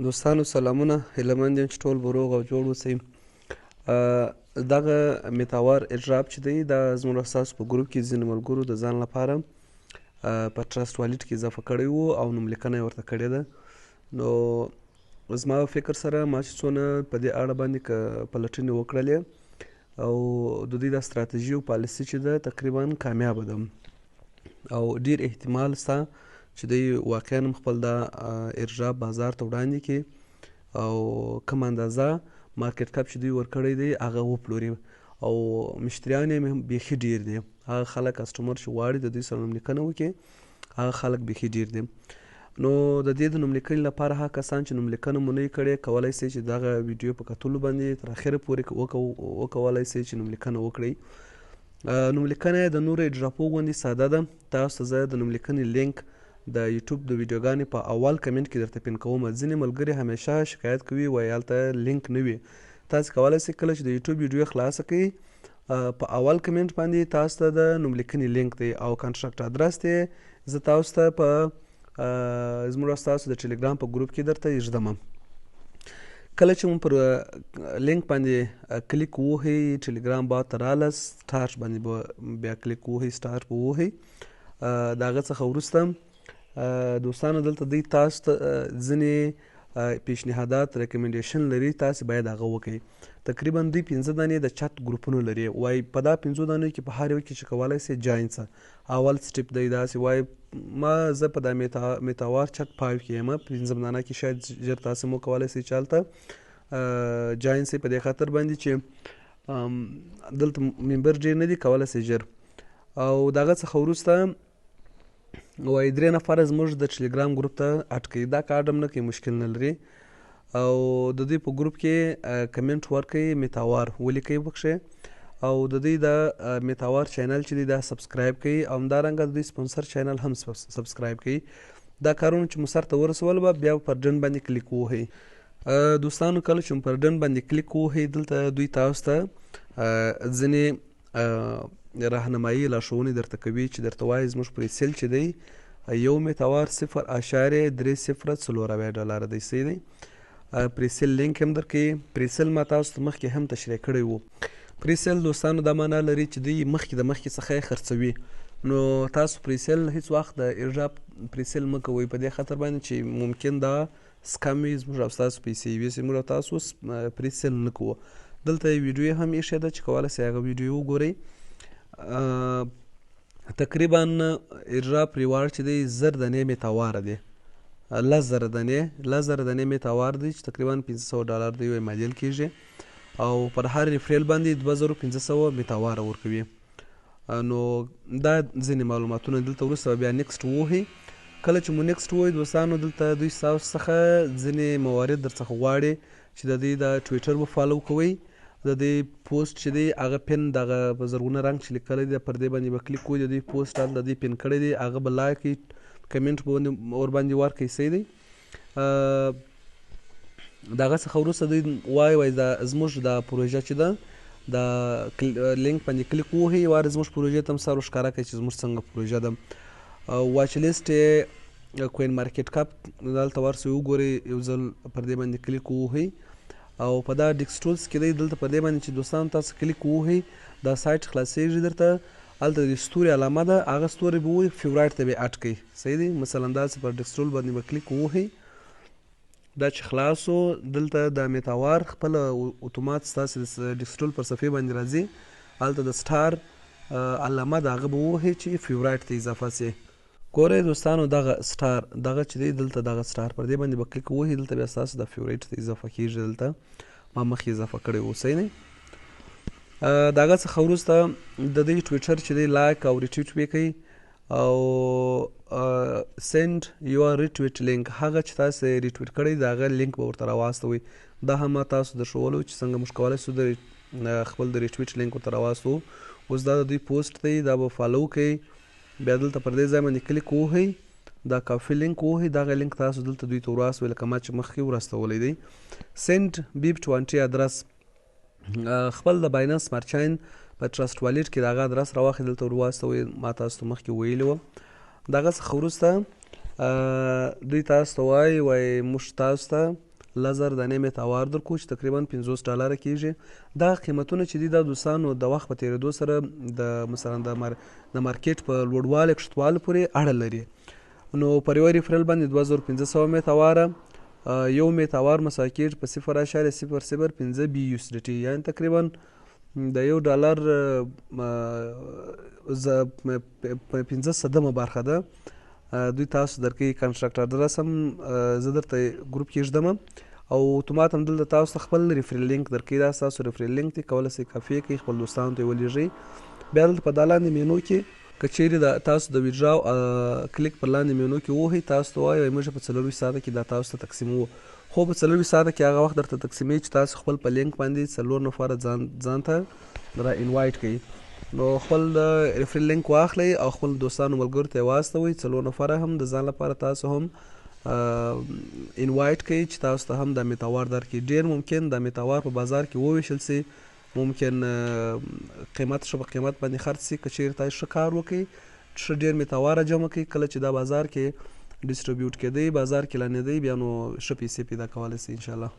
دوستانو سلامونه، هیله مند یم چې ټول به روغ او جوړ اوسئ. دغه میتاور ایرډراپ چې دی دا زموږ او ستاسو په ګروپ کې ځینې ملګرو د ځان لپاره په ټرسټ والټ کې اضافه کړی و او نوملیکنه یې ورته کړې ده. نو زما فکر سره ما چې څونه په دې اړه باندې که پلټنې وکړلې او د دوی دا ستراتیژي او پالیسي چې ده تقریبا کامیابه ده او ډیر احتمال شته چې دوی واقعا خپل دا ایرډراپ بازار ته وړاندې کړي او کوم اندازه مارکیټ کپ چې دوی ورکړی دی هغه وپلوري او مشتریان یې بیخي ډیر دي. هغه خلک کسټمر چې غواړي د دوی سره نوملیکنه وکړي هغه خلک بیخي ډیر دي. نو د دې د نوملیکنې لپاره هغه کسان چې نوملیکنه مو نه وي کړې کولی شئ چې دغه ویډیو په کتلو باندې تر اخره پورې وکولی شئ چې نوملیکنه وکړئ. نوملیکنه د نورو ایرډراپو غوندې ساده ده. تاسو ته زه د نوملیکنې لینک د یوټیوب د ویډیوګانې په اول کمنټ کې درته پین کوم. ځینې ملګري همیشه شکایت کوي وایي هلته لینک نه وي. تاسو کولی شئ کله چې د یوټیوب ویډیو خلاصه کړئ په اول کمنټ باندې تاسو ته د نوملیکنې لینک دی او کانټراکټ ادرس دی زه تاسو ته په زموږ او ستاسو د ټلیګرام په ګروپ کې درته ایږدم. کله چې مو پر لینک باندې کلیک ووهئ ټلیګرام بات ته راله سټارټ باندې به بیا کلیک ووهئ سټارټ به ووهئ. د هغه څخه وروسته دوستانو دلته دوی تاسو ته ځینې پیشنهادات ریکمنډیشن لري تاسو باید هغه وکړئ. تقریبا دوی 15 دانې د چت ګروپونه لري. وایي په دا 15 دانو کې په هر یو کې چې کولی شئ جاین شه. اول سټیپ دی داسې وایي ما زه په دا میتاوار چت 5 کې یم 15 دانه کې شاید ژر تاسو مو کولی شئ چې هلته جاین شئ په دې خاطر باندې چې دلته ممبر ډېر نه دي کولی شئ ژر. او د هغه څخه وروسته وایي 3 نفره زموږ د ټلیګرام ګروپ ته اډ کړئ. دا که اډ هم نه کوي مشکل نه لري او د دوی په ګروپ کې کمنټ ورکړئ میتاوار ولیکئ پکښې او د دوی د میتاوار چینل چې دی دا سبسکرایب کړئ او همدارنګه د دوی سپانسر چینل هم سبسکرایب کړئ. دا کارونه چې مو سر ته ورسول به بیا پر ډن باندې کلیک ووهئ. دوستانو کله چې پر ډن باندې کلیک ووهئ دلته دوی تاسو ته ځینې راهنمایي لارښوونې درته کوي چې درته وایي زموږ پریسیل چې دی یو میتاوار 0.304 ډالره دی صحیح دی. پریسیل لینک هم درکوي. پریسیل ما تاسو ته مخکې هم تشریح کړی و. پریسیل دوستانو دا معنا لري چې دوی مخکې د مخکې څخه یې خرڅوي. نو تاسو پریسیل هیڅ وخت د ایرډراپ پریسیل مه کوئ په دې خاطر باندې چې ممکن دا سکم وي زموږ او ستاسو پیسې یوسي. موږ او تاسو پریسیل نه کوو. دلته یې ویډیو هم ایښې ده چې کولی شئ هغه ویډیو وګورئ. تقریبا ایرډراپ ریوارډ چې دی 1000 دانې میتاواره دی 10,000 دانې میتاوار دی چې تقریبا 500 ډالر دی یو معادل کیږي او پر هر ریفریل باندې 2500 میتاواره ورکوي. نو دا ځینې معلوماتونه دلته وروسته بیا نیکسټ ووهئ. کله چې مو نیکسټ ووهئ دوستانو دلته دوی ستاسو څخه ځینې موارد در څخه غواړي چې د دوی د ټویټر به فالو کوئ. د دې پوسټ چې دی هغه پین دغه په زرغونه رنګ چې لیکلی دی پر دې باندې به کلیک کوئ. د دوی پوسټ د دوی پین کړی دی هغه به لایک کړئ کمنټ به ورباندې ورکړئ صحیح دی. د هغه څخه وروسته دوی وایي دا زموږ دا پروژه چې ده د لینک باندې کلیک ووهئ وارې زموږ پروژې ته هم سر ورښکاره کړئ چې زموږ څنګه پروژه ده. واچ لیسټ یې کوین مارکیټ کپ دلته ورسئ وګورئ یو ځل پر دې باندې کلیک ووهئ او په دا ډیکسټولز کې دی دلته په دې باندې چې دوستانو تاسو کلیک ووهئ دا سایټ خلاصیږي درته هلته د ستوري علامه ده هغه ستوري به ووهئ فیورایټ ته به یې اډ کړئ صحیح دی. مثلا داسې پر ډیکسټول باندې به کلیک ووهئ. دا چې خلاص و دلته د میتاوار خپله اتومات ستاسې د ډیکسټول پر صفحې باندې راځي هلته د سټار علامه د هغه به ووهئ چې فیورایټ ته اضافه سي. ګورئ دوستانو دغه سټار دغه چې دی دلته دغه سټار پر دې باندې به کلیک ووهئ دلته بیا ستاسو د فیورایټ ته اضافه کېږي. دلته ما مخکې اضافه کړی و صحیح دی. د هغه څخه وروسته د دوی ټویټر چې دی لایک او ریټویټ به کوي او سینډ یور ریټویټ لینک هغه چې تاسو یې ریټویټ کړی د هغه لینک به ورته راواستوئ. دا هم ما تاسو درښولو چې څنګه موږ کولی شو د خپل د ریټویټ لینک ورته راواستو. اوس دا د دوی پوسټ دی دا به فالو کوئ. بیا دلته پر دې ځای باندې کلیک ووهئ دا کافي لینک ووهئ. دغه لینک تاسو دلته دوی ته ورواستوئ لکه ما چې مخکې ورستولی دی. سینډ بیپ 20 ادرس خپل د بایننس مرچاین په ټرسټ والټ کې د هغه ادرس راواخلئ دلته ورواستوئ. ما تاسو ته مخکې ویلي وم. د هغه څخه وروسته دوی تاسو ته وایي موږ تاسو ته 10,000 دانې میتاوار درکو چې تقریبا $50 کېږي. دا قیمتونه چې دي دا دوستانو د وخت په تېرېدو سره د مثلا د مارکیټ په لوړوالي کښتوالي پورې اړه لري. نو پر یوه ریفرل باندې 2500 میتاواره یو میتاوار مساوي کېږي په 0.005 BUSDT، یعنې تقریبا د $1 1500 برخه ده. دوی تاسو درکوي کنسټرکټر ادرس هم زه درته ګروپ کې ږدم او اتومات هم دلته تاسو ته خپل ریفرل لینک درکوي. دا ستاسو ریفرل لینک دی، کولی شئ کاپي کړئ، خپل دوستانو ته یې ولېږئ. بیا دلته په دا لاندې مینو کې که چیرې د تاسو د ویډراو کلیک پر لاندې مینو کې ووهئ، تاسو ته وایي موږ په 24 ساعته کې دا تاسو ته تقسیموو. خو په 24 ساعته کې هغه وخت درته تقسیموي چې تاسو خپل په لینک باندې 4 نفره ځان ته را انوایټ کړئ. نو خپل ریفرل لینک واخلئ او خپل دوستانو ملګرو ته یې واستوئ. 4 نفره هم د ځان لپاره تاسو هم انوایټ کړئ چې تاسو ته هم دا میتاوار درکړي. ډېر ممکن دا میتاوار په بازار کې وویشل سي، ممکن قیمت ښه په قیمت باندې خرڅ سي که چیرې تاسو ښه کار وکړئ، ښه ډېر میتاواره جمع کړئ. کله چې دا بازار کې ډسټریبیوټ کېدی، بازار کې اعلانېدی، بیا نو ښه پیسې پیدا کولی سي انشاءالله.